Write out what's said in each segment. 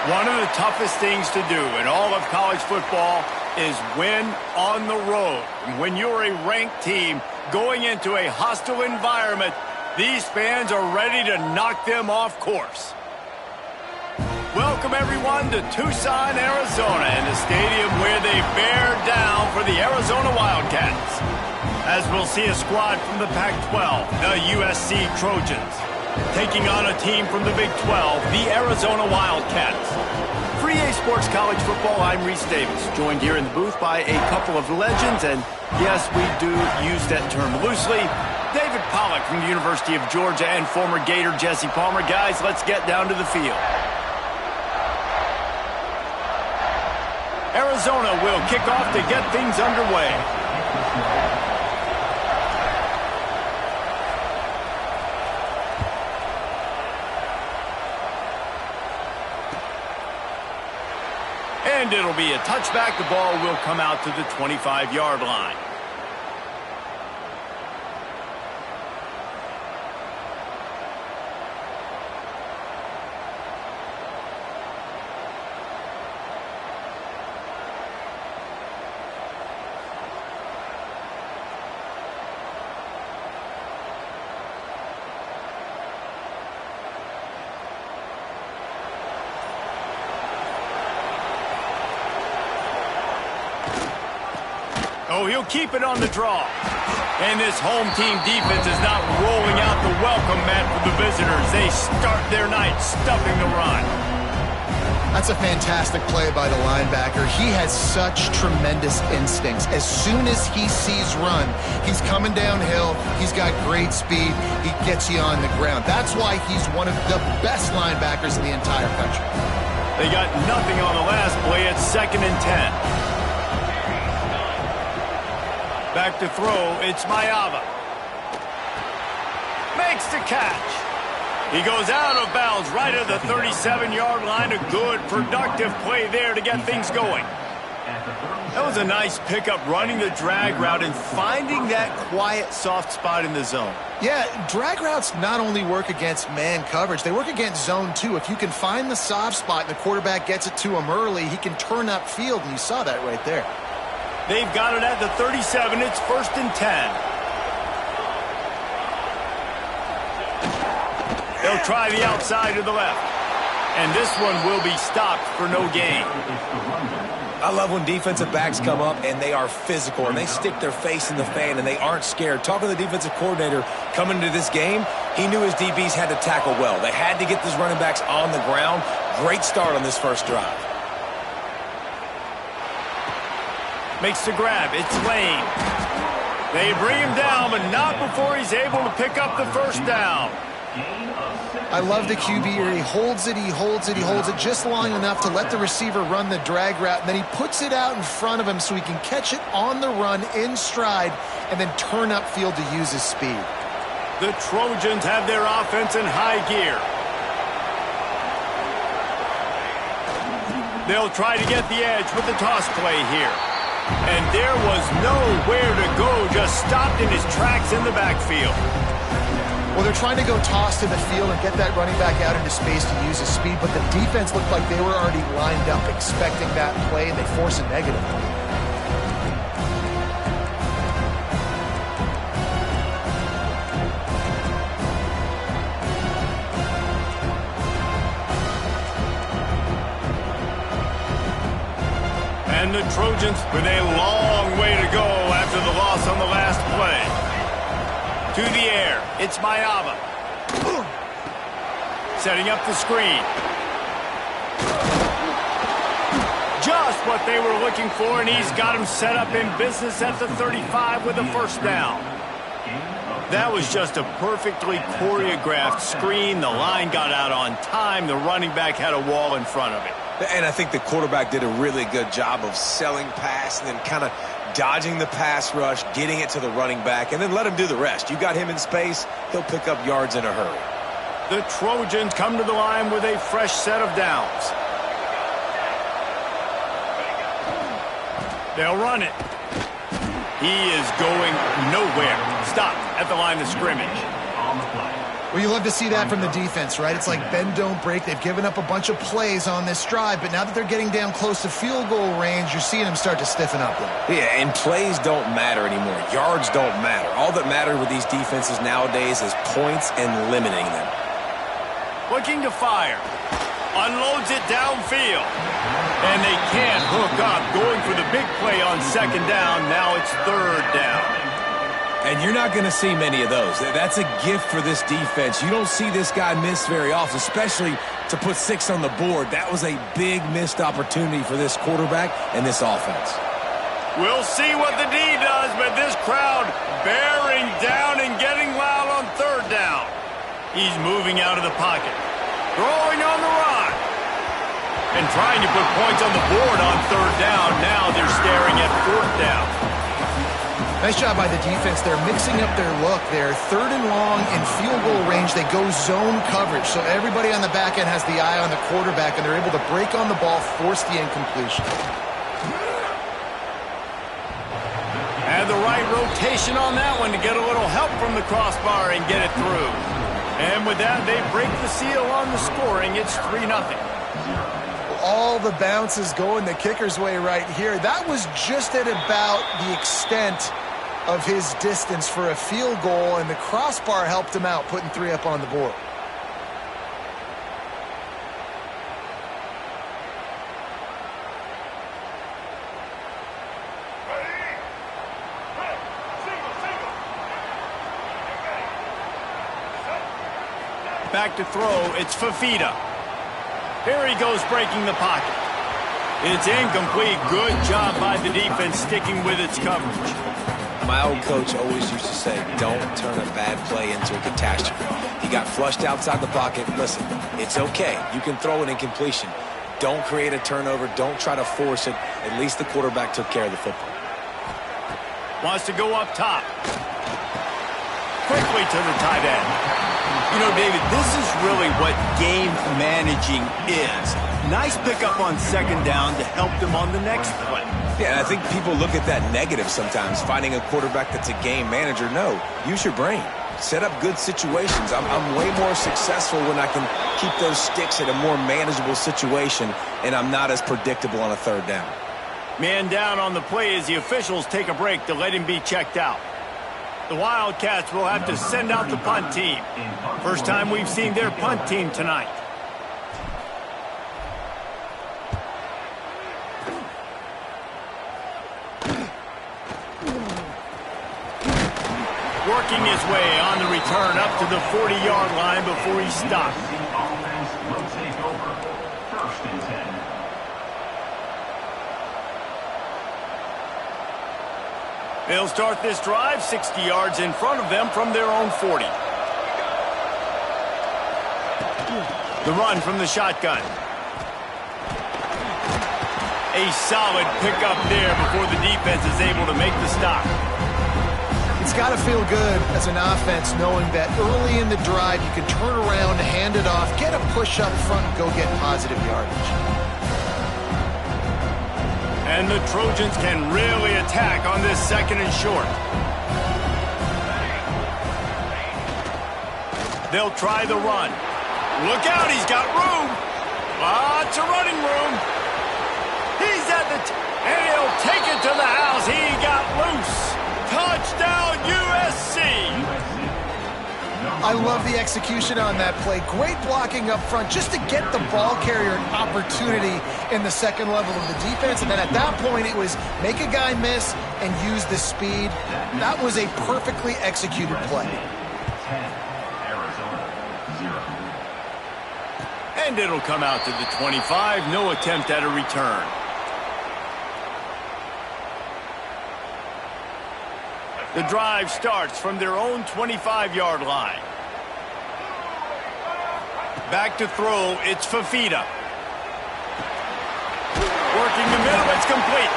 One of the toughest things to do in all of college football is win on the road. When you're a ranked team going into a hostile environment, these fans are ready to knock them off course. Welcome, everyone, to Tucson, Arizona, and the stadium where they bear down for the Arizona Wildcats. As we'll see a squad from the Pac-12, the USC Trojans, taking on a team from the Big 12, the Arizona Wildcats. For EA Sports College Football, I'm Reese Davis, joined here in the booth by a couple of legends, and yes, we do use that term loosely. David Pollack from the University of Georgia and former Gator Jesse Palmer. Guys, let's get down to the field. Arizona will kick off to get things underway. And it'll be a touchback. The ball will come out to the 25-yard line. Oh, he'll keep it on the draw. And this home team defense is not rolling out the welcome mat for the visitors. They start their night stuffing the run. That's a fantastic play by the linebacker. He has such tremendous instincts. As soon as he sees run, he's coming downhill. He's got great speed. He gets you on the ground. That's why he's one of the best linebackers in the entire country. They got nothing on the last play. It's 2nd and 10. Back to throw, it's Mayava. Makes the catch. He goes out of bounds right at the 37-yard line. A good, productive play there to get things going. That was a nice pickup, running the drag route and finding that quiet, soft spot in the zone. Yeah, drag routes not only work against man coverage, they work against zone too. If you can find the soft spot and the quarterback gets it to him early, he can turn upfield, and you saw that right there. They've got it at the 37. It's 1st and 10. They'll try the outside to the left. And this one will be stopped for no gain. I love when defensive backs come up and they are physical and they stick their face in the fan and they aren't scared. Talking to the defensive coordinator coming into this game, he knew his DBs had to tackle well. They had to get these running backs on the ground. Great start on this first drive. Makes the grab. It's Lane. They bring him down, but not before he's able to pick up the first down. I love the QB here. He holds it, he holds it, he holds it just long enough to let the receiver run the drag route, and then he puts it out in front of him so he can catch it on the run in stride and then turn upfield to use his speed. The Trojans have their offense in high gear. They'll try to get the edge with the toss play here. And there was nowhere to go, just stopped in his tracks in the backfield. Well, they're trying to go toss to the field and get that running back out into space to use his speed, but the defense looked like they were already lined up expecting that play, and they force a negative. And the Trojans with a long way to go after the loss on the last play. To the air, it's Mayava. Setting up the screen. Just what they were looking for, and he's got him set up in business at the 35 with a first down. That was just a perfectly choreographed screen. The line got out on time. The running back had a wall in front of it. And I think the quarterback did a really good job of selling pass and then kind of dodging the pass rush, getting it to the running back, and then let him do the rest. You got him in space, he'll pick up yards in a hurry. The Trojans come to the line with a fresh set of downs. They'll run it. He is going nowhere. Stop at the line of scrimmage. Well, you love to see that from the defense, right? It's like bend, don't break. They've given up a bunch of plays on this drive, but now that they're getting down close to field goal range, you're seeing them start to stiffen up there. Yeah, and plays don't matter anymore. Yards don't matter. All that matters with these defenses nowadays is points and limiting them. Looking to fire. Unloads it downfield. And they can't hook up. Going for the big play on second down. Now it's third down. And you're not going to see many of those. That's a gift for this defense. You don't see this guy miss very often, especially to put 6 on the board. That was a big missed opportunity for this quarterback and this offense. We'll see what the D does, but this crowd bearing down and getting loud on third down. He's moving out of the pocket. Throwing on the run. And trying to put points on the board on third down. Now they're staring at fourth down. Nice job by the defense. They're mixing up their look. They're third and long in field goal range. They go zone coverage. So everybody on the back end has the eye on the quarterback, and they're able to break on the ball, force the incompletion. And the right rotation on that one to get a little help from the crossbar and get it through. And with that, they break the seal on the scoring. It's 3-0. All the bounces going the kicker's way right here. That was just at about the extent of his distance for a field goal, and the crossbar helped him out, putting 3 up on the board. Back to throw, it's Fafita. Here he goes breaking the pocket. It's incomplete. Good job by the defense sticking with its coverage. My old coach always used to say, don't turn a bad play into a catastrophe. He got flushed outside the pocket. Listen, it's okay. You can throw an incompletion. Don't create a turnover. Don't try to force it. At least the quarterback took care of the football. Wants to go up top. Quickly to the tight end. You know, David, this is really what game managing is. Nice pickup on second down to help them on the next play. Yeah, and I think people look at that negative sometimes, finding a quarterback that's a game manager. No, use your brain. Set up good situations. I'm way more successful when I can keep those sticks at a more manageable situation, and I'm not as predictable on a third down. Man down on the play as the officials take a break to let him be checked out. The Wildcats will have to send out the punt team. First time we've seen their punt team tonight. Working his way on the return up to the 40-yard line before he stopped. They'll start this drive 60 yards in front of them from their own 40. The run from the shotgun. A solid pickup there before the defense is able to make the stop. It's got to feel good as an offense knowing that early in the drive you can turn around, hand it off, get a push up front, and go get positive yardage. And the Trojans can really attack on this second and short. They'll try the run. Look out, he's got room. Lots of running room. He's at the and he'll take it to the house. He got loose. Touchdown, USC. I love the execution on that play. Great blocking up front just to get the ball carrier an opportunity in the second level of the defense. And then at that point, it was make a guy miss and use the speed. That was a perfectly executed play. And it'll come out to the 25. No attempt at a return. The drive starts from their own 25-yard line. Back to throw, it's Fafita. Working the middle, it's complete.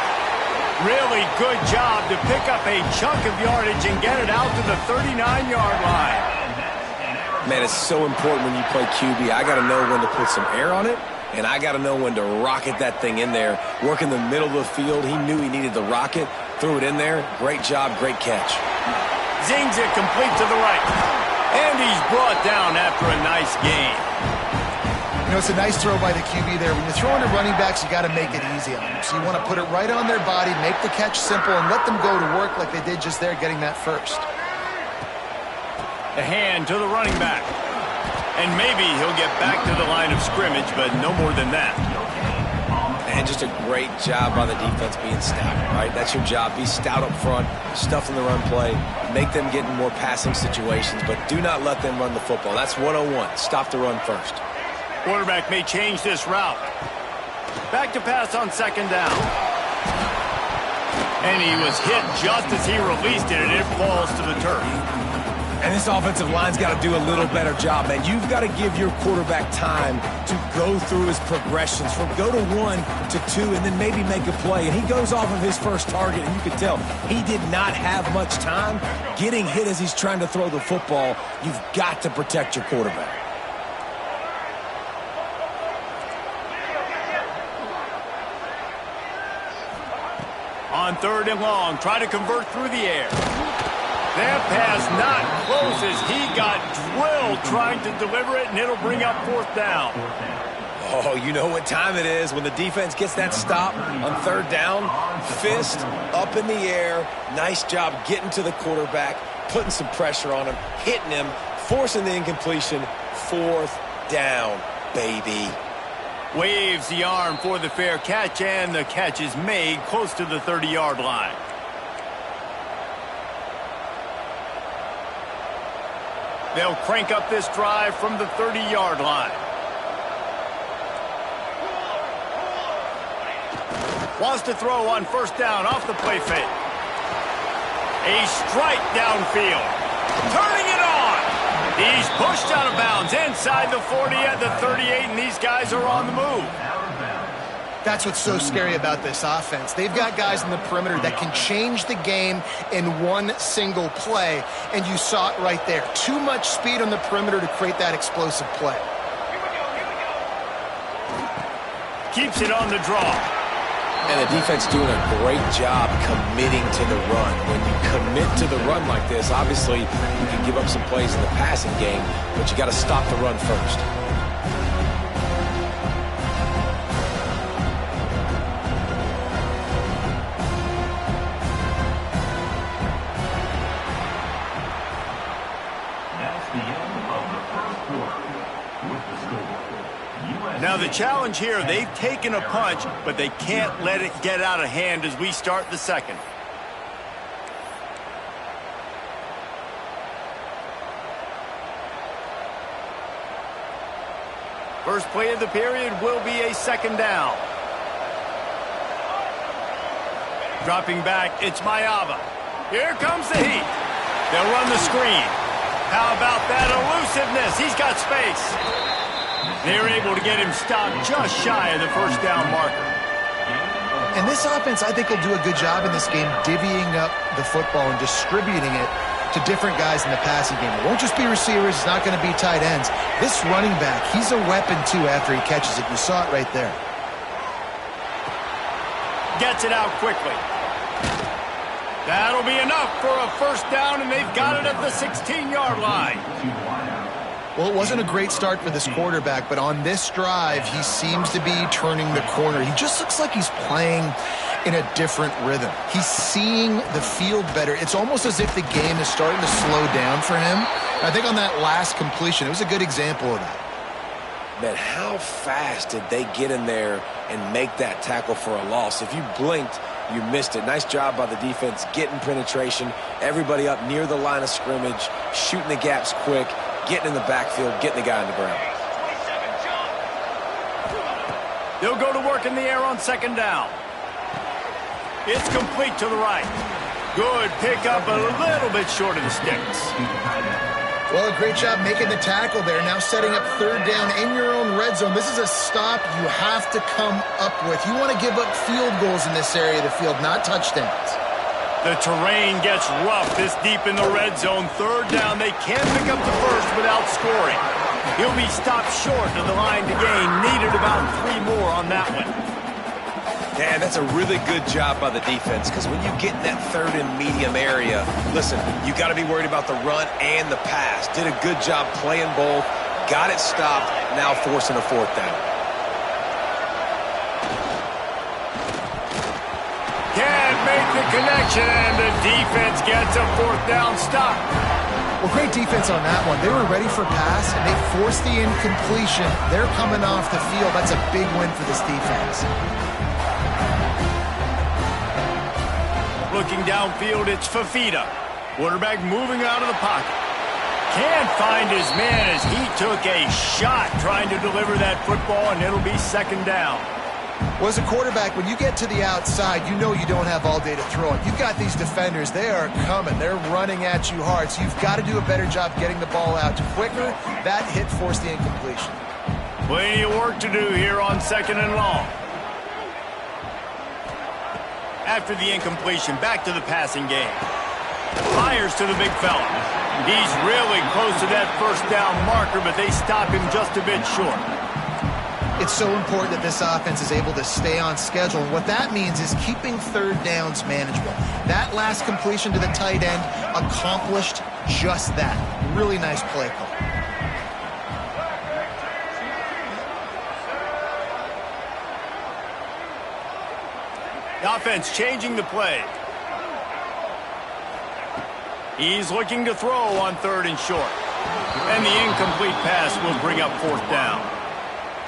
Really good job to pick up a chunk of yardage and get it out to the 39-yard line. Man, it's so important when you play QB. I got to know when to put some air on it, and I got to know when to rocket that thing in there. Work in the middle of the field. He knew he needed the rocket. Threw it in there. Great job, great catch. Zings it complete to the right. And he's brought down after a nice gain. You know, it's a nice throw by the QB there. When you're throwing to running backs, you got to make it easy on them. So you want to put it right on their body, make the catch simple, and let them go to work like they did just there, getting that first. A hand to the running back. And maybe he'll get back to the line of scrimmage, but no more than that. And just a great job by the defense being stout, right? That's your job. Be stout up front, stuff in the run play, make them get in more passing situations, but do not let them run the football. That's 101. Stop the run first. Quarterback may change this route. Back to pass on second down. And he was hit just as he released it, and it falls to the turf. And this offensive line's got to do a little better job, man. You've got to give your quarterback time to go through his progressions from go to 1 to 2 and then maybe make a play. And he goes off of his first target, and you can tell he did not have much time getting hit as he's trying to throw the football. You've got to protect your quarterback. On third and long, try to convert through the air. That pass not close as he got drilled trying to deliver it, and it'll bring up fourth down. Oh, you know what time it is when the defense gets that stop on third down. Fist up in the air. Nice job getting to the quarterback, putting some pressure on him, hitting him, forcing the incompletion. Fourth down, baby. Waves the arm for the fair catch, and the catch is made close to the 30-yard line. They'll crank up this drive from the 30-yard line. Wants to throw on first down off the play fake. A strike downfield. Turning it on. He's pushed out of bounds inside the 40 at the 38, and these guys are on the move. That's what's so scary about this offense. They've got guys in the perimeter that can change the game in one single play, and you saw it right there. Too much speed on the perimeter to create that explosive play. Keeps it on the draw. And the defense doing a great job committing to the run. When you commit to the run like this, obviously you can give up some plays in the passing game, but you got to stop the run first. Now the challenge here, they've taken a punch, but they can't let it get out of hand as we start the second. First play of the period will be a second down. Dropping back, it's Mayava. Here comes the heat. They'll run the screen. How about that elusiveness? He's got space. They're able to get him stopped just shy of the first down marker. And this offense, I think, will do a good job in this game divvying up the football and distributing it to different guys in the passing game. It won't just be receivers. It's not going to be tight ends. This running back, he's a weapon, too, after he catches it. You saw it right there. Gets it out quickly. That'll be enough for a first down, and they've got it at the 16-yard line. Well, it wasn't a great start for this quarterback, but on this drive, he seems to be turning the corner. He just looks like he's playing in a different rhythm. He's seeing the field better. It's almost as if the game is starting to slow down for him. I think on that last completion, it was a good example of that. Man, how fast did they get in there and make that tackle for a loss? If you blinked, you missed it. Nice job by the defense getting penetration. Everybody up near the line of scrimmage, shooting the gaps quick, getting in the backfield, getting the guy on the ground. They'll go to work in the air on second down. It's complete to the right. Good pickup, a little bit short of the sticks. Well, a great job making the tackle there. Now setting up third down in your own red zone. This is a stop you have to come up with. You want to give up field goals in this area of the field, not touchdowns. The terrain gets rough this deep in the red zone. Third down, they can't pick up the first without scoring. He'll be stopped short of the line to gain. Needed about 3 more on that one. Yeah, that's a really good job by the defense because when you get in that third and medium area, listen, you got to be worried about the run and the pass. Did a good job playing both, got it stopped, now forcing a fourth down. Can't make the connection, and the defense gets a fourth down stop. Well, great defense on that one. They were ready for pass, and they forced the incompletion. They're coming off the field. That's a big win for this defense. Looking downfield, it's Fafita. Quarterback moving out of the pocket. Can't find his man as he took a shot trying to deliver that football, and it'll be second down. Well, as a quarterback, when you get to the outside, you know you don't have all day to throw it. You've got these defenders. They are coming. They're running at you hard, so you've got to do a better job getting the ball out quicker. That hit forced the incompletion. Plenty of work to do here on second and long. After the incompletion, back to the passing game. Fires to the big fella. He's really close to that first down marker, but they stop him just a bit short. It's so important that this offense is able to stay on schedule. And what that means is keeping third downs manageable. That last completion to the tight end accomplished just that. Really nice play call. The offense changing the play. He's looking to throw on third and short. And the incomplete pass will bring up fourth down.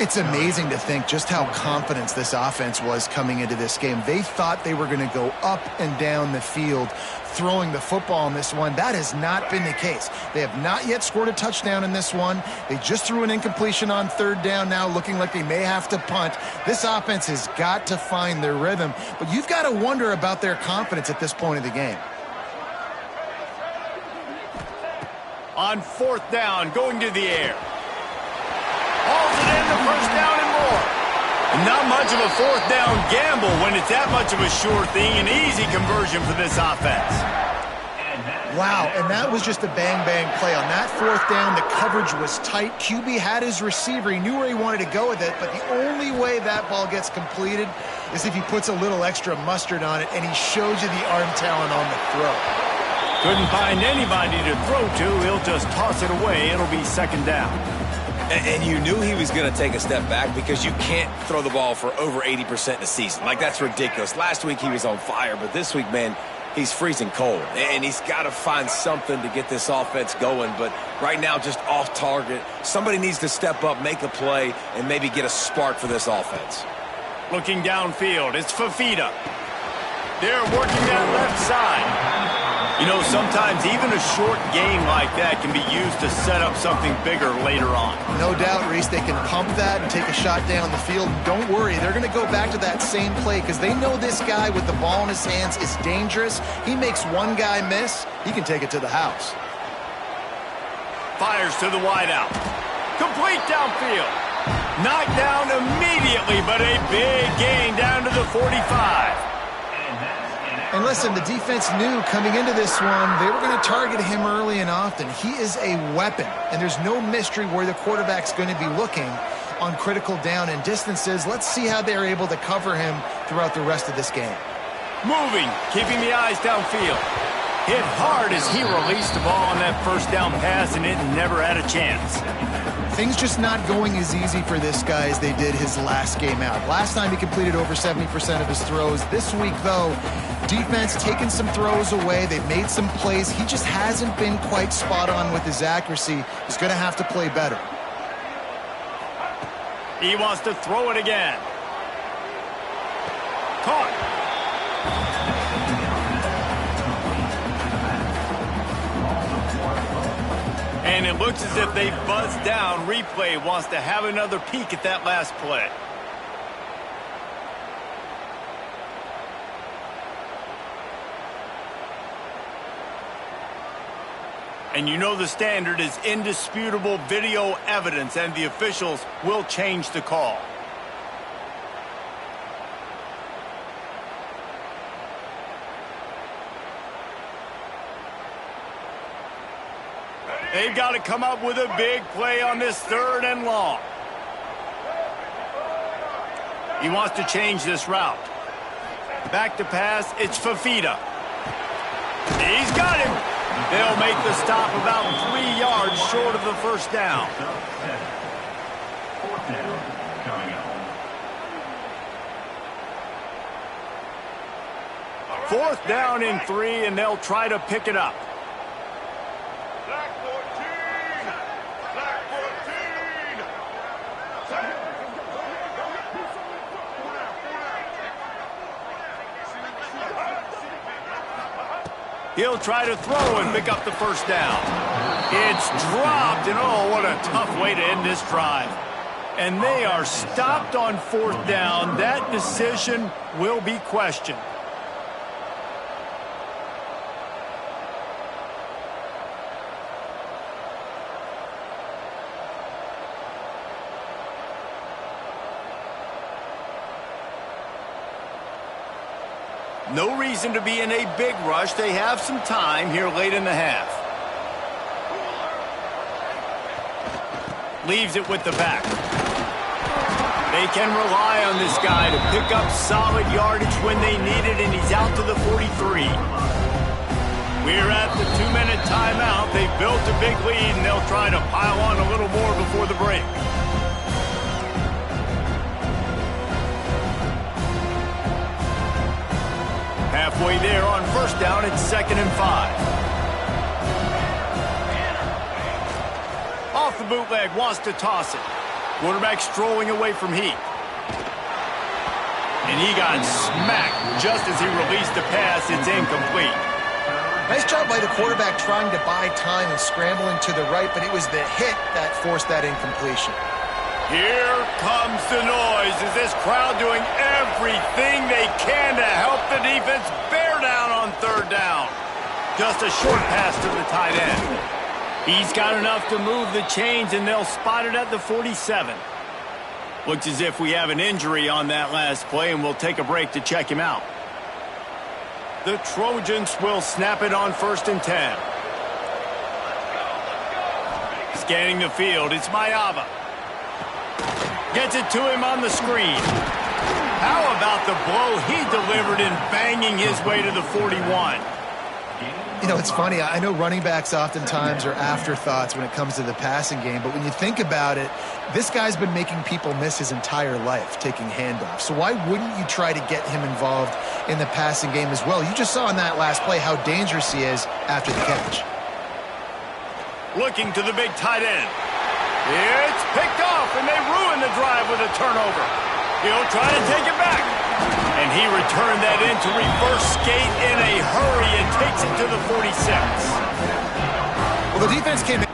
It's amazing to think just how confident this offense was coming into this game. They thought they were going to go up and down the field throwing the football in this one. That has not been the case. They have not yet scored a touchdown in this one. They just threw an incompletion on third down now, looking like they may have to punt. This offense has got to find their rhythm, but you've got to wonder about their confidence at this point of the game. On fourth down, going to the air. Hauls it in, the first down and more. And not much of a fourth down gamble when it's that much of a sure thing, an easy conversion for this offense. Wow, and that was just a bang-bang play. On that fourth down, the coverage was tight. QB had his receiver. He knew where he wanted to go with it, but the only way that ball gets completed is if he puts a little extra mustard on it, and he shows you the arm talent on the throw. Couldn't find anybody to throw to. He'll just toss it away. It'll be second down. And you knew he was going to take a step back because you can't throw the ball for over 80% in a season. Like, that's ridiculous. Last week he was on fire, but this week, man, he's freezing cold. And he's got to find something to get this offense going. But right now, just off target. Somebody needs to step up, make a play, and maybe get a spark for this offense. Looking downfield, it's Fafita. They're working that left side. You know, sometimes even a short gain like that can be used to set up something bigger later on. No doubt, Reese, they can pump that and take a shot down the field. Don't worry, they're going to go back to that same play because they know this guy with the ball in his hands is dangerous. He makes one guy miss, he can take it to the house. Fires to the wideout. Complete downfield. Knocked down immediately, but a big gain down to the 45. And listen, the defense knew coming into this one, they were going to target him early and often. He is a weapon, and there's no mystery where the quarterback's going to be looking on critical down and distances. Let's see how they're able to cover him throughout the rest of this game. Moving, keeping the eyes downfield. Hit hard as he released the ball on that first down pass, and it never had a chance. Things just not going as easy for this guy as they did his last game out. Last time he completed over 70% of his throws. This week, though, defense taking some throws away. They've made some plays. He just hasn't been quite spot on with his accuracy. He's going to have to play better. He wants to throw it again. Caught. And it looks as if they buzzed down. Replay wants to have another peek at that last play. And you know the standard is indisputable video evidence, and the officials will change the call. They've got to come up with a big play on this third and long. He wants to change this route. Back to pass, it's Fafita. He's got him. They'll make the stop about 3 yards short of the first down. Fourth down and 3, and they'll try to pick it up. He'll try to throw and pick up the first down. It's dropped, and oh, what a tough way to end this drive. And they are stopped on fourth down. That decision will be questioned. No reason to be in a big rush. They have some time here late in the half. Leaves it with the back. They can rely on this guy to pick up solid yardage when they need it, and he's out to the 43. We're at the 2-minute timeout. They've built a big lead, and they'll try to pile on a little more before the break. Halfway there on first down, it's 2nd and 5. Off the bootleg, wants to toss it. Quarterback strolling away from Heath. And he got smacked just as he released the pass. It's incomplete. Nice job by the quarterback trying to buy time and scrambling to the right, but it was the hit that forced that incompletion. Here comes the noise. Is this crowd doing everything they can to help the defense bear down on third down? Just a short pass to the tight end. He's got enough to move the chains, and they'll spot it at the 47. Looks as if we have an injury on that last play, and we'll take a break to check him out. The Trojans will snap it on 1st and 10. Scanning the field, it's Mayava. Gets it to him on the screen. How about the blow he delivered in banging his way to the 41? You know, it's funny. I know running backs oftentimes are afterthoughts when it comes to the passing game, but when you think about it, this guy's been making people miss his entire life taking handoffs. So why wouldn't you try to get him involved in the passing game as well? You just saw in that last play how dangerous he is after the catch. Looking to the big tight end. It's picked off, and they ruin the drive with a turnover. He'll try to take it back. And he returned that into reverse skate in a hurry and takes it to the 46. Well, the defense came in.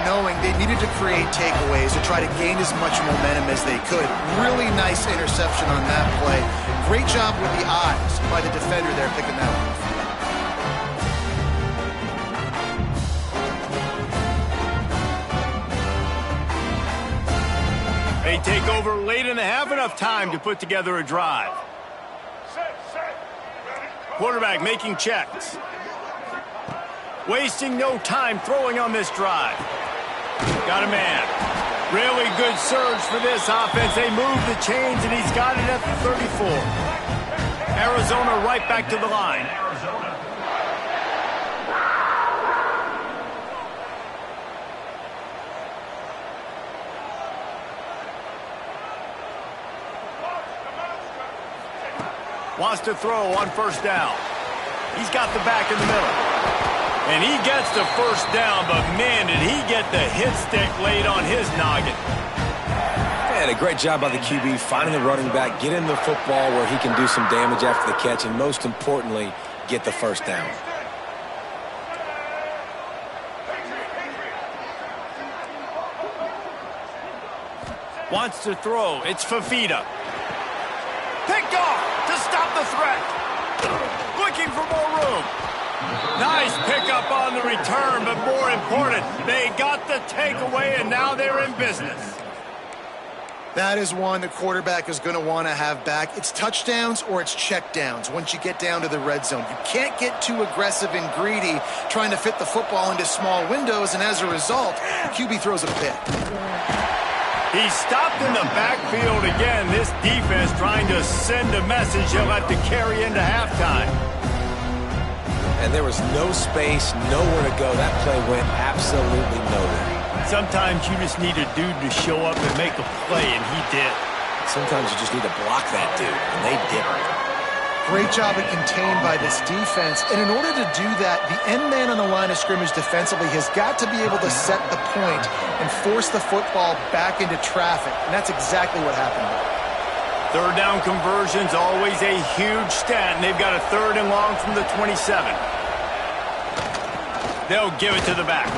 Knowing they needed to create takeaways to try to gain as much momentum as they could. Really nice interception on that play. Great job with the eyes by the defender there picking that off. They take over late in the half, enough time to put together a drive. Quarterback making checks. Wasting no time throwing on this drive. Got a man. Really good surge for this offense. They move the chains, and he's got it at the 34. Arizona right back to the line. Wants to throw on first down. He's got the back in the middle. And he gets the first down, but man, did he get the hit stick laid on his noggin. And a great job by the QB finding the running back, get him the football where he can do some damage after the catch, and most importantly, get the first down. Wants to throw. It's Fafita. Picked off to stop the threat. Looking for more room. Nice pickup on the return, but more important, they got the takeaway, and now they're in business. That is one the quarterback is going to want to have back. It's touchdowns or it's checkdowns once you get down to the red zone. You can't get too aggressive and greedy trying to fit the football into small windows, and as a result, QB throws a pick. He stopped in the backfield again. This defense trying to send a message he'll have to carry into halftime. And there was no space, nowhere to go. That play went absolutely nowhere. Sometimes you just need a dude to show up and make a play, and he did. Sometimes you just need to block that dude, and they didn't. Great job at contained by this defense. And in order to do that, the end man on the line of scrimmage defensively has got to be able to set the point and force the football back into traffic. And that's exactly what happened here. Third down conversion's always a huge stat, and they've got a 3rd and long from the 27. They'll give it to the back.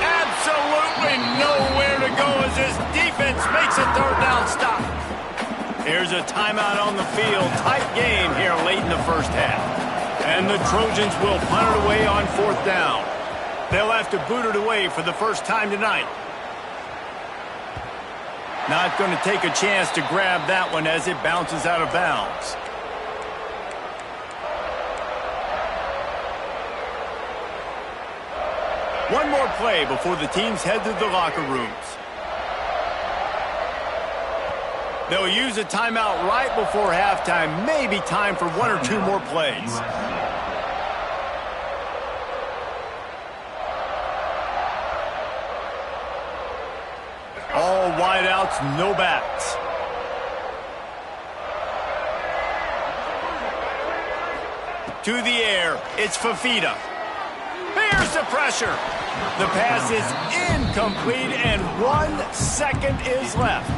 Absolutely nowhere to go as this defense makes a 3rd down stop. Here's a timeout on the field. Tight game here late in the first half. And the Trojans will punt it away on 4th down. They'll have to boot it away for the first time tonight. Not going to take a chance to grab that one as it bounces out of bounds. One more play before the teams head to the locker rooms. They'll use a timeout right before halftime. Maybe time for 1 or 2 more plays. All wideouts, no backs. To the air, it's Fafita. Here's the pressure. The pass is incomplete, and 1 second is left.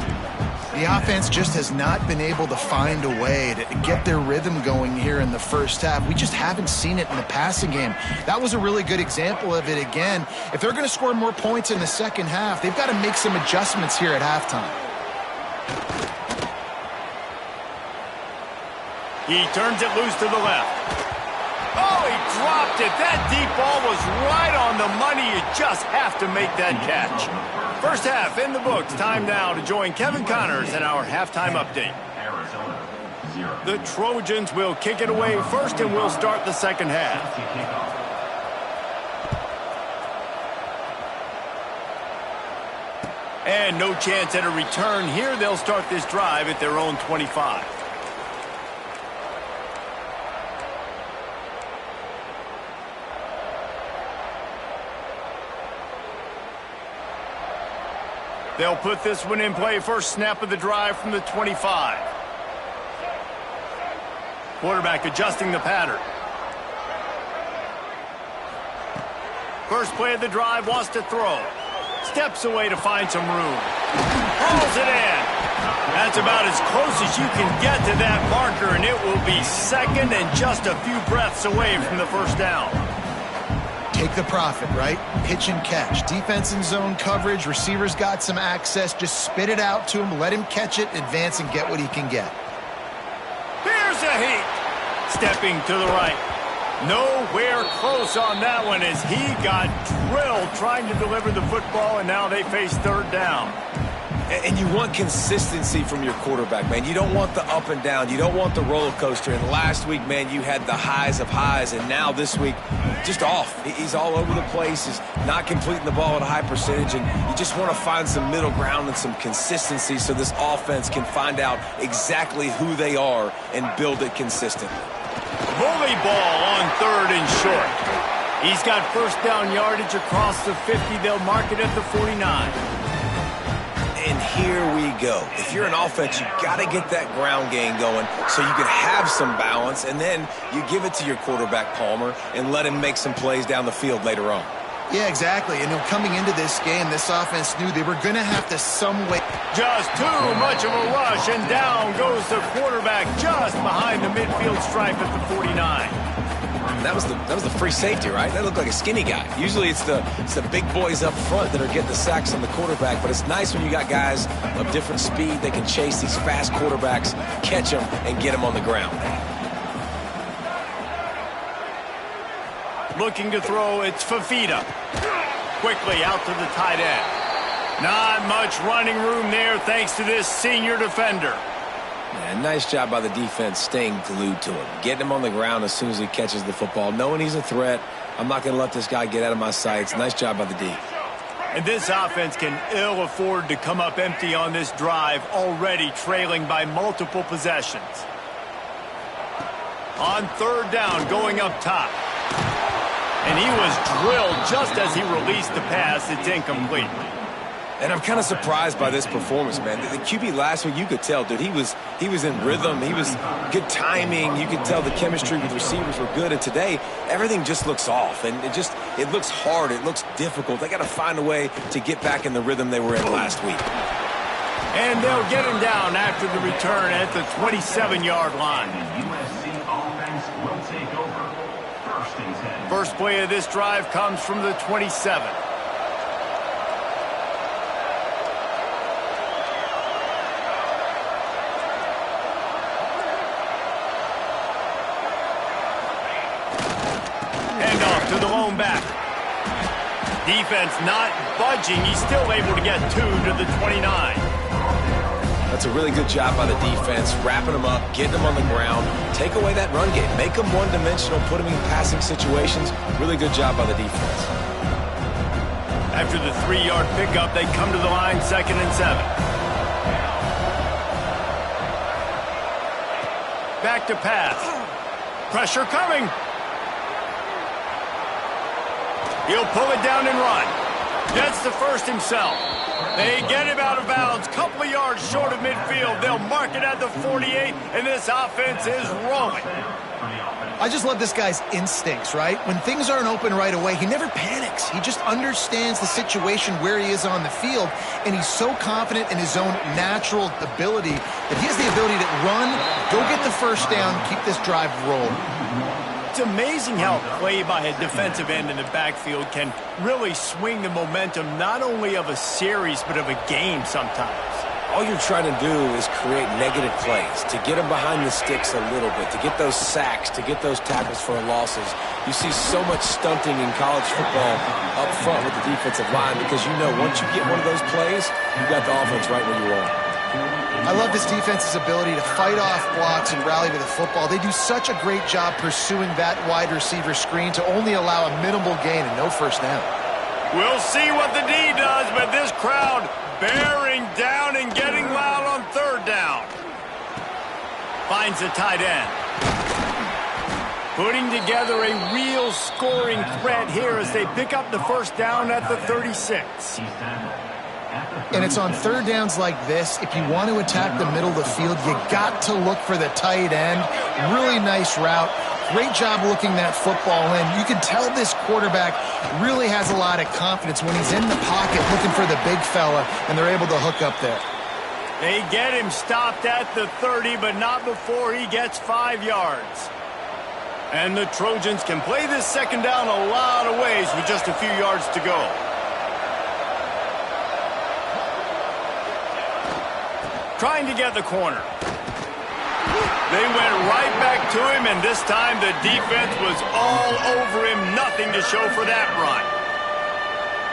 The offense just has not been able to find a way to get their rhythm going here in the first half. We just haven't seen it in the passing game. That was a really good example of it again. If they're going to score more points in the second half, they've got to make some adjustments here at halftime. He turns it loose to the left. Oh, he dropped it. That deep ball was right on the money. You just have to make that catch. First half in the books. Time now to join Kevin Connors in our halftime update. The Trojans will kick it away first, and we'll start the second half. And no chance at a return here. They'll start this drive at their own 25. They'll put this one in play. First snap of the drive from the 25. Quarterback adjusting the pattern. First play of the drive, wants to throw. Steps away to find some room. Rolls it in. That's about as close as you can get to that marker, and it will be second and just a few breaths away from the first down. Take the profit, right? Pitch and catch. Defense in zone coverage. Receivers got some access. Just spit it out to him. Let him catch it, advance, and get what he can get. Here's a heat. Stepping to the right. Nowhere close on that one as he got drilled trying to deliver the football, and now they face 3rd down. And you want consistency from your quarterback, man. You don't want the up and down. You don't want the roller coaster. And last week, man, you had the highs of highs. And now this week, just off. He's all over the place. He's not completing the ball at a high percentage. And you just want to find some middle ground and some consistency so this offense can find out exactly who they are and build it consistently. Bully ball on 3rd and short. He's got first down yardage across the 50. They'll mark it at the 49. And here we go. If you're an offense, you got to get that ground game going so you can have some balance, and then you give it to your quarterback, Palmer, and let him make some plays down the field later on. Yeah, exactly. And coming into this game, this offense knew they were going to have to some way. Just too much of a rush, and down goes the quarterback just behind the midfield stripe at the 49. That was the free safety, right? That looked like a skinny guy. Usually it's the big boys up front that are getting the sacks on the quarterback, but it's nice when you got guys of different speed that can chase these fast quarterbacks, catch them, and get them on the ground. Looking to throw, it's Fafita. Quickly out to the tight end. Not much running room there thanks to this senior defender. Yeah, nice job by the defense staying glued to him. Getting him on the ground as soon as he catches the football. Knowing he's a threat, I'm not going to let this guy get out of my sights. Nice job by the D. And this offense can ill afford to come up empty on this drive, already trailing by multiple possessions. On third down, going up top. And he was drilled just as he released the pass. It's incomplete. And I'm kind of surprised by this performance, man. The QB last week, you could tell, dude, he was in rhythm. He was good timing. You could tell the chemistry with receivers were good. And today, everything just looks off. And it looks hard. It looks difficult. They got to find a way to get back in the rhythm they were in last week. And they'll get him down after the return at the 27-yard line. USC offense will take over. First and 10. First play of this drive comes from the 27. To the lone back. Defense not budging. He's still able to get 2 to the 29. That's a really good job by the defense, wrapping them up, getting them on the ground, take away that run game, make them one-dimensional, put them in passing situations. Really good job by the defense. After the 3-yard pickup, they come to the line, 2nd and 7. Back to pass. Pressure coming. He'll pull it down and run. Gets the first himself. They get him out of bounds. Couple of yards short of midfield. They'll mark it at the 48, and this offense is rolling. I just love this guy's instincts, right? When things aren't open right away, he never panics. He just understands the situation where he is on the field, and he's so confident in his own natural ability that he has the ability to run, go get the first down, keep this drive rolling. It's amazing how play by a defensive end in the backfield can really swing the momentum not only of a series but of a game sometimes. All you're trying to do is create negative plays, to get them behind the sticks a little bit, to get those sacks, to get those tackles for losses. You see so much stunting in college football up front with the defensive line because you know once you get one of those plays, you got the offense right where you want. I love this defense's ability to fight off blocks and rally to the football. They do such a great job pursuing that wide receiver screen to only allow a minimal gain and no first down. We'll see what the D does, but this crowd bearing down and getting loud on third down. Finds the tight end. Putting together a real scoring threat here as they pick up the first down at the 36. And it's on third downs like this, if you want to attack the middle of the field, you got to look for the tight end. Really nice route. Great job looking that football in. You can tell this quarterback really has a lot of confidence when he's in the pocket looking for the big fella, and they're able to hook up there. They get him stopped at the 30, but not before he gets 5 yards. And the Trojans can play this second down a lot of ways with just a few yards to go. Trying to get the corner. They went right back to him, and this time the defense was all over him. Nothing to show for that run.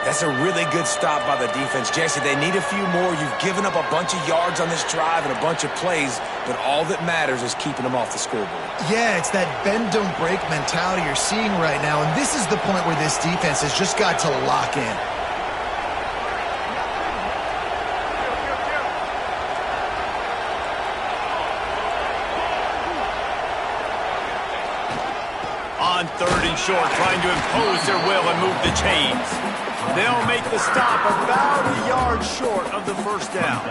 That's a really good stop by the defense. Jesse, they need a few more. You've given up a bunch of yards on this drive and a bunch of plays, but all that matters is keeping them off the scoreboard. Yeah, it's that bend, don't break mentality you're seeing right now, and this is the point where this defense has just got to lock in. On third and short, trying to impose their will and move the chains. They'll make the stop about a yard short of the first down.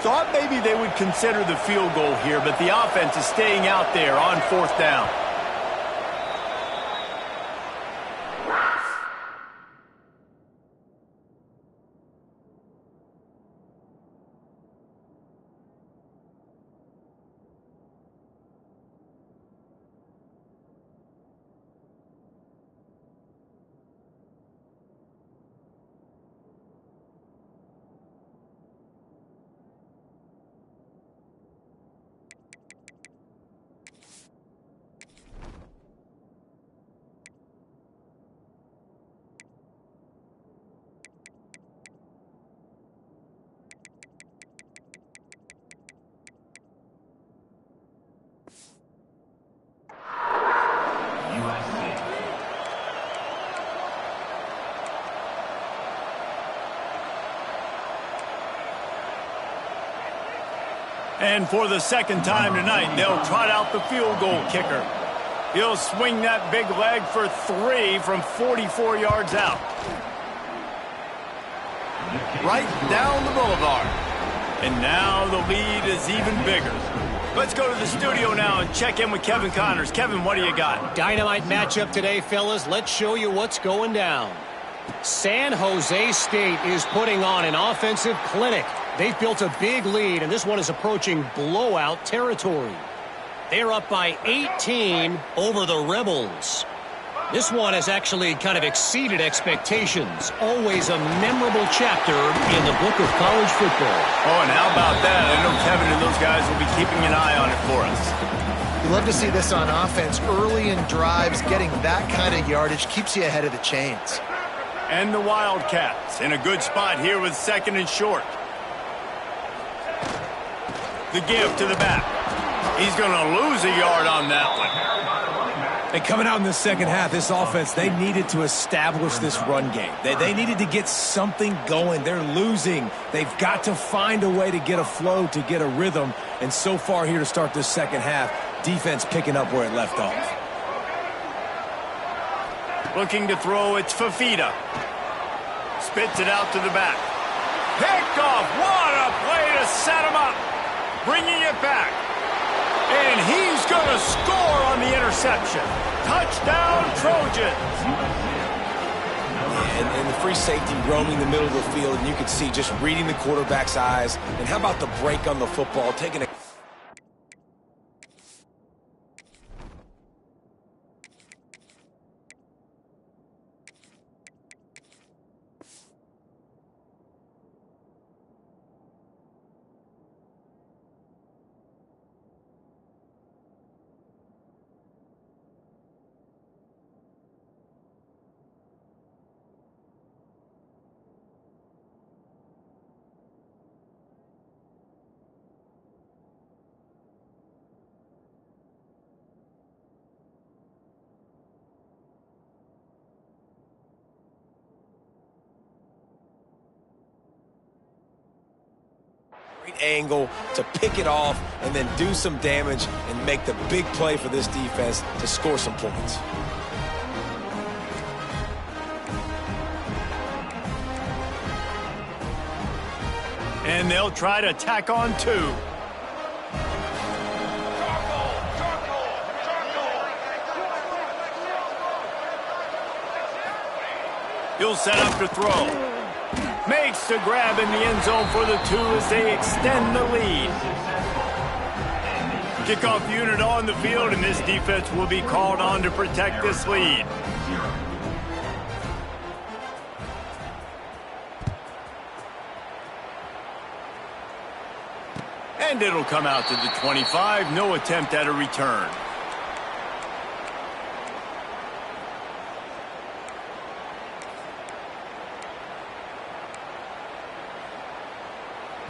Thought maybe they would consider the field goal here, but the offense is staying out there on fourth down. USC. And for the second time tonight, they'll trot out the field goal kicker. He'll swing that big leg for 3 from 44 yards out. Right down the boulevard. And now the lead is even bigger. Let's go to the studio now and check in with Kevin Connors. Kevin, what do you got? Dynamite matchup today, fellas. Let's show you what's going down. San Jose State is putting on an offensive clinic. They've built a big lead, and this one is approaching blowout territory. They're up by 18 over the Rebels. This one has actually kind of exceeded expectations. Always a memorable chapter in the book of college football. Oh, and how about that? I know Kevin and those guys will be keeping an eye on it for us. You love to see this on offense. Early in drives, getting that kind of yardage keeps you ahead of the chains. And the Wildcats in a good spot here with second and short. The give to the back. He's going to lose a yard on that one. And coming out in the second half, this offense, they needed to establish this run game. They needed to get something going. They're losing. They've got to find a way to get a flow, to get a rhythm. And so far here to start this second half, defense picking up where it left off. Looking to throw, it's Fafita. Spits it out to the back. Picked off. What a play to set him up. Bringing it back. And he's going to score on the interception. Touchdown, Trojans. And the free safety roaming the middle of the field, and you can see just reading the quarterback's eyes. And how about the break on the football, taking a... angle to pick it off and then do some damage and make the big play for this defense to score some points. And they'll try to tack on 2. He'll set up to throw. Makes the grab in the end zone for the 2 as they extend the lead. Kickoff unit on the field, and this defense will be called on to protect this lead. And it'll come out to the 25. No attempt at a return.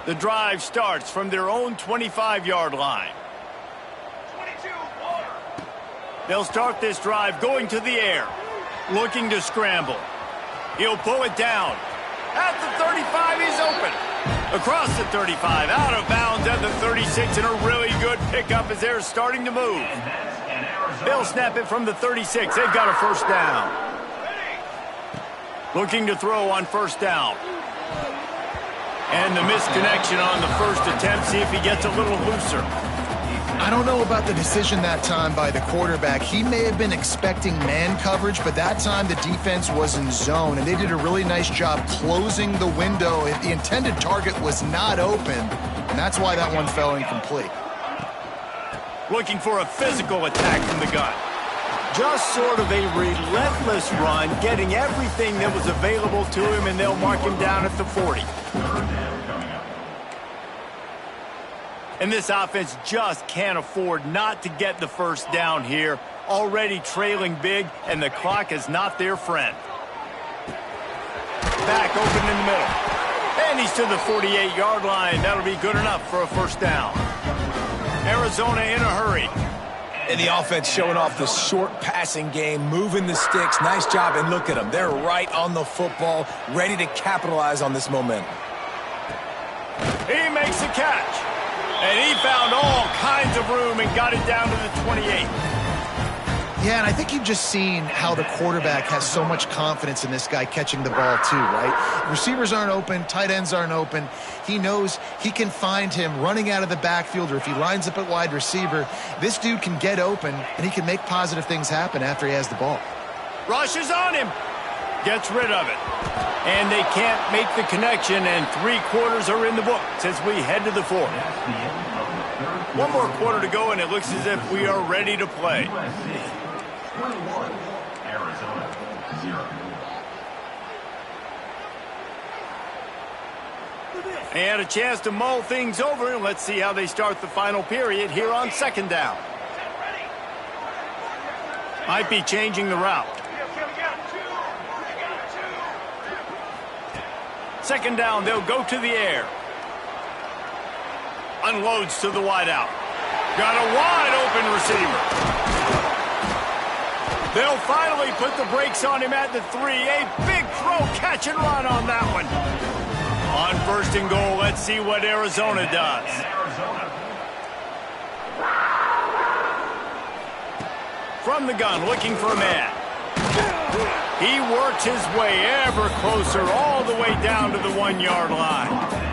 The drive starts from their own 25-yard line. 22, they'll start this drive going to the air, looking to scramble. He'll pull it down. At the 35, he's open. Across the 35, out of bounds at the 36, and a really good pickup as they're starting to move. They'll snap it from the 36. They've got a first down. Looking to throw on first down. And the misconnection on the first attempt. See if he gets a little looser. I don't know about the decision that time by the quarterback. He may have been expecting man coverage, but that time the defense was in zone, and they did a really nice job closing the window. The intended target was not open, and that's why that one fell incomplete. Looking for a physical attack from the gun. Just sort of a relentless run, getting everything that was available to him, and they'll mark him down at the 40. And this offense just can't afford not to get the first down here. Already trailing big, and the clock is not their friend. Back open in the middle. And he's to the 48-yard line. That'll be good enough for a first down. Arizona in a hurry. And the offense showing off the short passing game, moving the sticks. Nice job, and look at them. They're right on the football, ready to capitalize on this momentum. He makes the catch. And he found all kinds of room and got it down to the 28. Yeah, and I think you've just seen how the quarterback has so much confidence in this guy catching the ball too, right? Receivers aren't open, tight ends aren't open. He knows he can find him running out of the backfield, or if he lines up at wide receiver, this dude can get open, and he can make positive things happen after he has the ball. Rushes on him. Gets rid of it. And they can't make the connection, and 3 quarters are in the books as we head to the 4th. One more quarter to go, and it looks as if we are ready to play. USC 21, Arizona 0. They had a chance to mull things over, and let's see how they start the final period here on second down. Might be changing the route. Second down, they'll go to the air. Unloads to the wideout. Got a wide open receiver. They'll finally put the brakes on him at the 3. A big throw, catch and run on that one. On first and goal, let's see what Arizona does. From the gun, looking for a man. He works his way ever closer all the way down to the 1-yard line.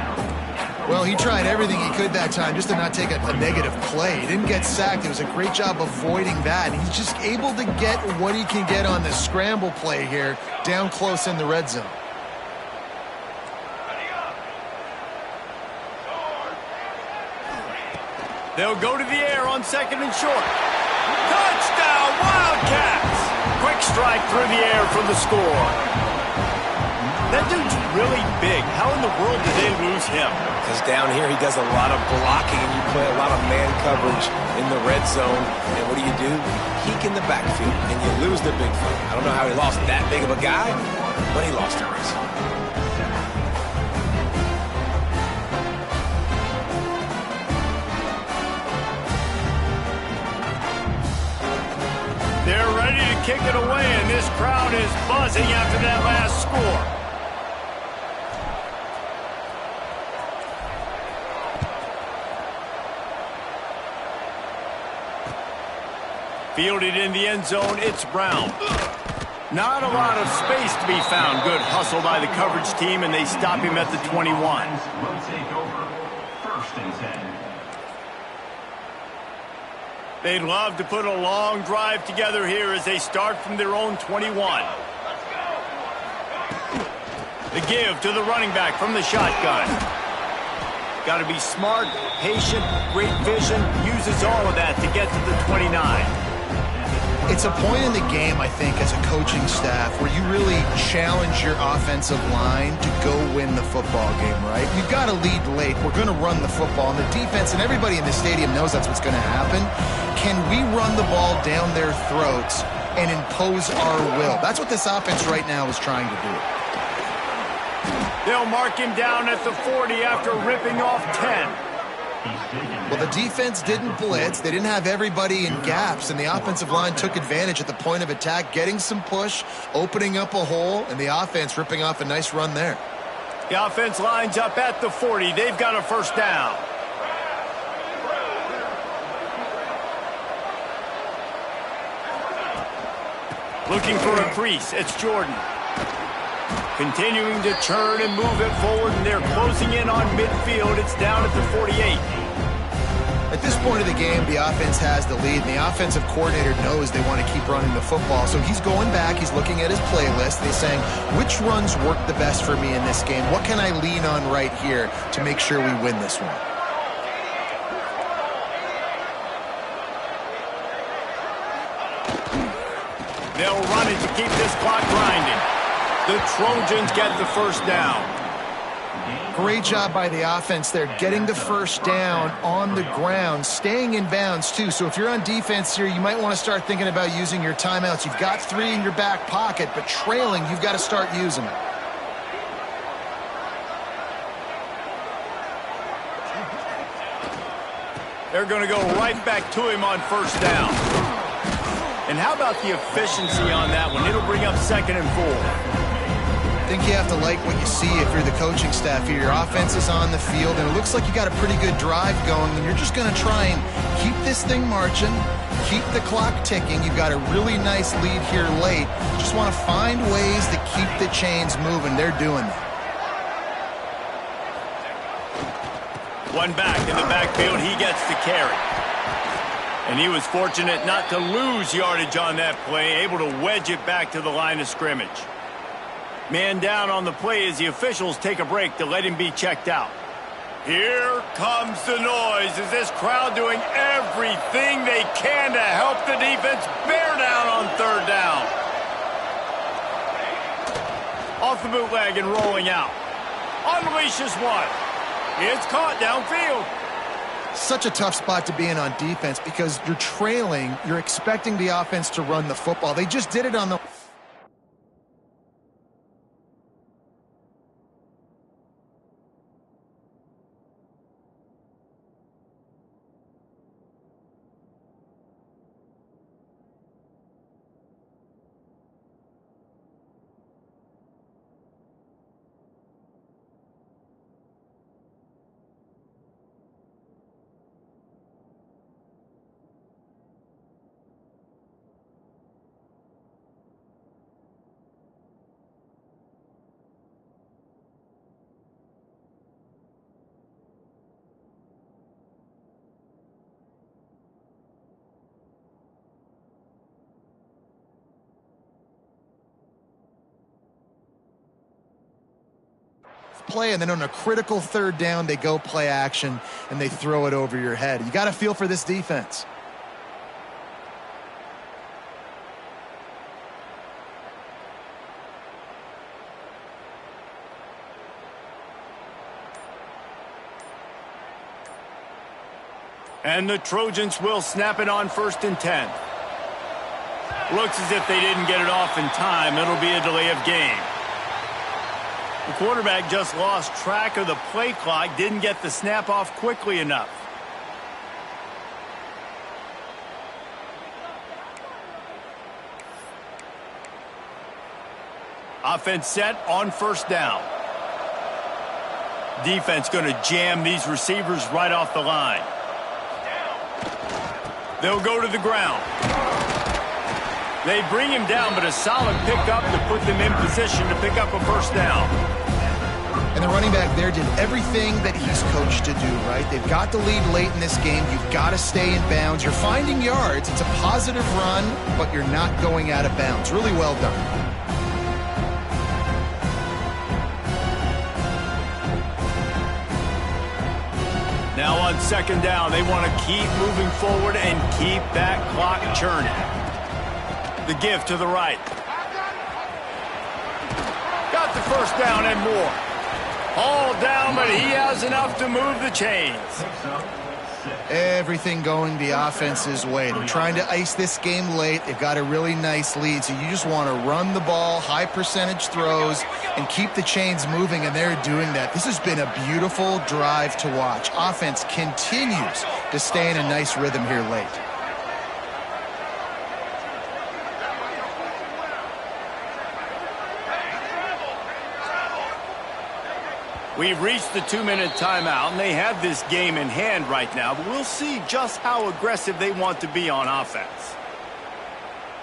Well, he tried everything he could that time just to not take a negative play. He didn't get sacked. It was a great job avoiding that. And he's just able to get what he can get on this scramble play here down close in the red zone. They'll go to the air on second and short. Touchdown, Wildcats! Quick strike through the air for the score. That dude's really big. How in the world did they lose him? Because down here he does a lot of blocking, and you play a lot of man coverage in the red zone. And what do? Peek in the backfield, and you lose the big fella. I don't know how he lost that big of a guy, but he lost a race. They're ready to kick it away, and this crowd is buzzing after that last score. Fielded in the end zone, it's Brown. Not a lot of space to be found. Good hustle by the coverage team, and they stop him at the 21. Will take over first and 10. They'd love to put a long drive together here as they start from their own 21. The give to the running back from the shotgun. Got to be smart, patient, great vision, uses all of that to get to the 29. It's a point in the game, I think, as a coaching staff where you really challenge your offensive line to go win the football game, right? You've got to lead late. We're going to run the football, and the defense and everybody in the stadium knows that's what's going to happen. Can we run the ball down their throats and impose our will? That's what this offense right now is trying to do. They'll mark him down at the 40 after ripping off 10. Well, the defense didn't blitz. They didn't have everybody in gaps, and the offensive line took advantage at the point of attack, getting some push, opening up a hole, and the offense ripping off a nice run there. The offense lines up at the 40. They've got a first down. Looking for a crease. It's Jordan. Continuing to turn and move it forward, and they're closing in on midfield. It's down at the 48. At this point of the game, the offense has the lead, and the offensive coordinator knows they want to keep running the football. So he's going back, he's looking at his playlist, and he's saying, which runs work the best for me in this game? What can I lean on right here to make sure we win this one? They'll run it to keep this clock grinding. The Trojans get the first down. Great job by the offense there, getting the first down on the ground, staying in bounds too. So if you're on defense here, you might want to start thinking about using your timeouts. You've got 3 in your back pocket, but trailing, you've got to start using them. They're going to go right back to him on first down. And how about the efficiency on that one? It'll bring up 2nd and 4. I think you have to like what you see if you're the coaching staff here. Your offense is on the field, and it looks like you got a pretty good drive going, and you're just going to try and keep this thing marching, keep the clock ticking. You've got a really nice lead here late. Just want to find ways to keep the chains moving. They're doing that. One back in the backfield. He gets the carry. And he was fortunate not to lose yardage on that play, able to wedge it back to the line of scrimmage. Man down on the play as the officials take a break to let him be checked out. Here comes the noise as this crowd doing everything they can to help the defense bear down on 3rd down. Off the bootleg and rolling out. Unleashes one. It's caught downfield. Such a tough spot to be in on defense because you're trailing. You're expecting the offense to run the football. They just did it on the... play, and then on a critical 3rd down, they go play action, and they throw it over your head. You got to feel for this defense. And the Trojans will snap it on 1st and 10. Looks as if they didn't get it off in time. It'll be a delay of game. The quarterback just lost track of the play clock, didn't get the snap off quickly enough. Offense set on 1st down. Defense going to jam these receivers right off the line. They'll go to the ground. They bring him down, but a solid pickup to put them in position to pick up a first down. And the running back there did everything that he's coached to do, right? They've got the lead late in this game. You've got to stay in bounds. You're finding yards. It's a positive run, but you're not going out of bounds. Really well done. Now on 2nd down, they want to keep moving forward and keep that clock churning. The give to the right. Got the first down and more. All down, but he has enough to move the chains. Everything going the offense's way. They're trying to ice this game late. They've got a really nice lead, so you just want to run the ball, high percentage throws, and keep the chains moving, and they're doing that. This has been a beautiful drive to watch. Offense continues to stay in a nice rhythm here late. We've reached the 2-minute timeout, and they have this game in hand right now, but we'll see just how aggressive they want to be on offense.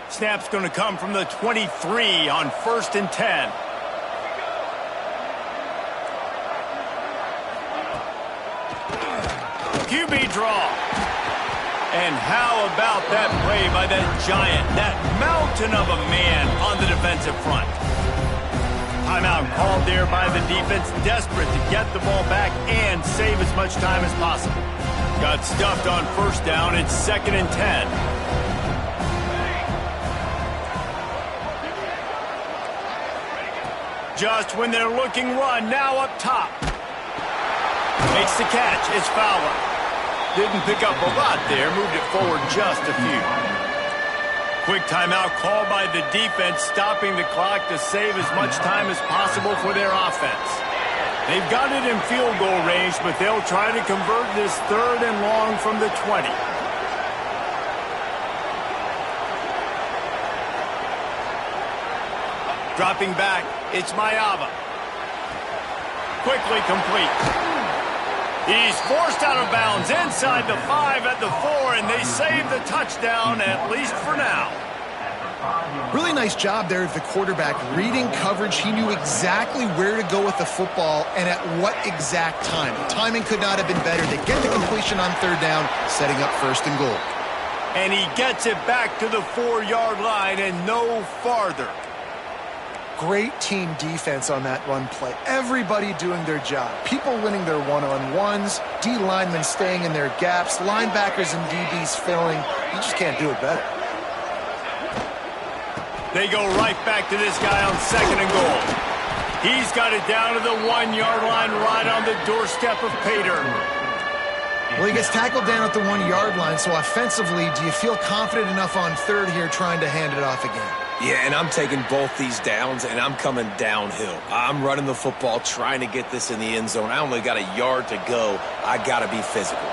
Snap's going to come from the 23 on 1st and 10. QB draw. And how about that play by that giant, that mountain of a man on the defensive front? Timeout called there by the defense, desperate to get the ball back and save as much time as possible. Got stuffed on 1st down. It's 2nd and 10. Just when they're looking run, now up top. Makes the catch. It's Fowler. Didn't pick up a lot there. Moved it forward just a few. Quick timeout called by the defense, stopping the clock to save as much time as possible for their offense. They've got it in field goal range, but they'll try to convert this 3rd and long from the 20. Dropping back, it's Mayava. Quickly complete. He's forced out of bounds inside the 5 at the 4, and they save the touchdown, at least for now. Really nice job there of the quarterback reading coverage. He knew exactly where to go with the football and at what exact time. The timing could not have been better. They get the completion on 3rd down, setting up 1st and goal. And he gets it back to the 4-yard line and no farther. Great team defense on that run play. Everybody doing their job. People winning their one-on-ones, D linemen staying in their gaps, linebackers and DBs filling. You just can't do it better. They go right back to this guy on 2nd and goal. He's got it down to the 1-yard line right on the doorstep of Pater. Well, he gets tackled down at the 1-yard line, so offensively, do you feel confident enough on 3rd here trying to hand it off again? Yeah, and I'm taking both these downs, and I'm coming downhill. I'm running the football, trying to get this in the end zone. I only got a yard to go. I got to be physical.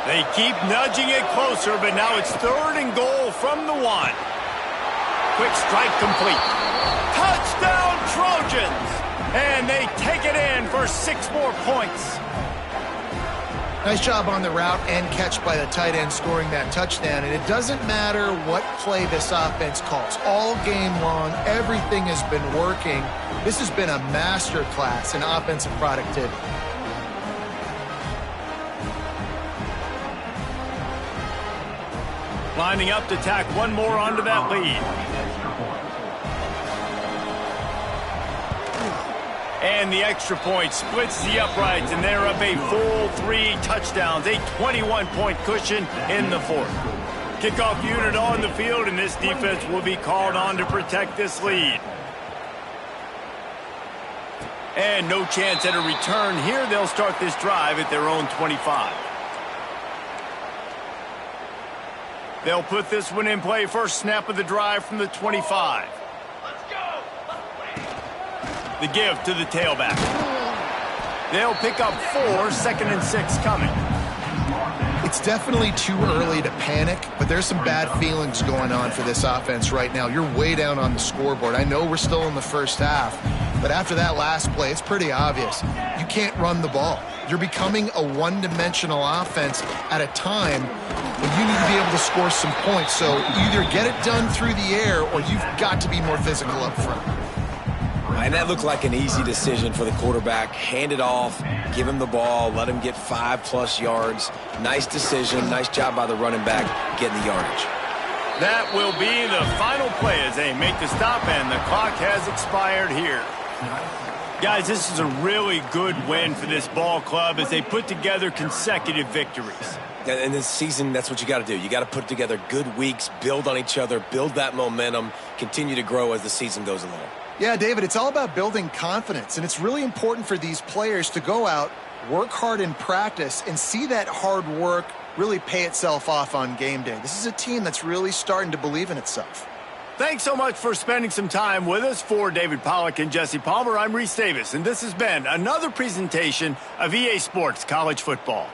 They keep nudging it closer, but now it's 3rd and goal from the 1. Quick strike complete. Touchdown, Trojans! And they take it in for 6 more points. Nice job on the route and catch by the tight end scoring that touchdown. And it doesn't matter what play this offense calls. All game long, everything has been working. This has been a master class in offensive productivity. Lining up to tack one more onto that lead. And the extra point splits the uprights, and they're up a full 3 touchdowns, a 21-point cushion in the 4th. Kickoff unit on the field, and this defense will be called on to protect this lead. And no chance at a return here. They'll start this drive at their own 25. They'll put this one in play. First snap of the drive from the 25. The give to the tailback. They'll pick up 4, 2nd and 6 coming. It's definitely too early to panic, but there's some bad feelings going on for this offense right now. You're way down on the scoreboard. I know we're still in the first half, but after that last play, it's pretty obvious. You can't run the ball. You're becoming a one-dimensional offense at a time when you need to be able to score some points. So either get it done through the air or you've got to be more physical up front. And that looked like an easy decision for the quarterback. Hand it off, give him the ball, let him get 5+ yards. Nice decision. Nice job by the running back getting the yardage. That will be the final play as they make the stop, and the clock has expired here. Guys, this is a really good win for this ball club as they put together consecutive victories. And this season, that's what you got to do. You got to put together good weeks, build on each other, build that momentum, continue to grow as the season goes along. Yeah, David, it's all about building confidence, and it's really important for these players to go out, work hard in practice, and see that hard work really pay itself off on game day. This is a team that's really starting to believe in itself. Thanks so much for spending some time with us. For David Pollack and Jesse Palmer, I'm Reese Davis, and this has been another presentation of EA Sports College Football.